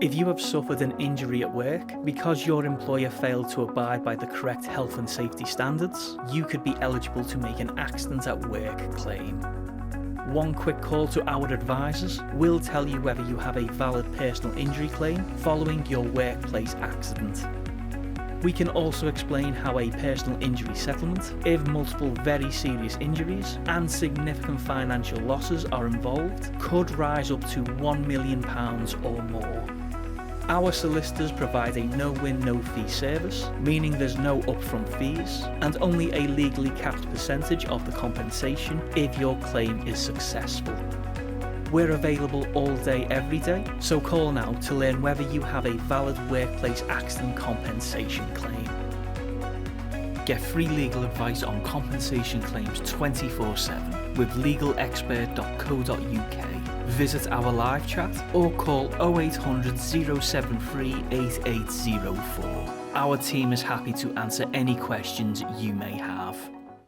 If you have suffered an injury at work because your employer failed to abide by the correct health and safety standards, you could be eligible to make an accident at work claim. One quick call to our advisors will tell you whether you have a valid personal injury claim following your workplace accident. We can also explain how a personal injury settlement, if multiple very serious injuries and significant financial losses are involved, could rise up to £1 million or more. Our solicitors provide a no-win, no-fee service, meaning there's no upfront fees and only a legally capped percentage of the compensation if your claim is successful. We're available all day, every day, so call now to learn whether you have a valid workplace accident compensation claim. Get free legal advice on compensation claims 24/7 with legalexpert.co.uk. Visit our live chat or call 0800 073 8804. Our team is happy to answer any questions you may have.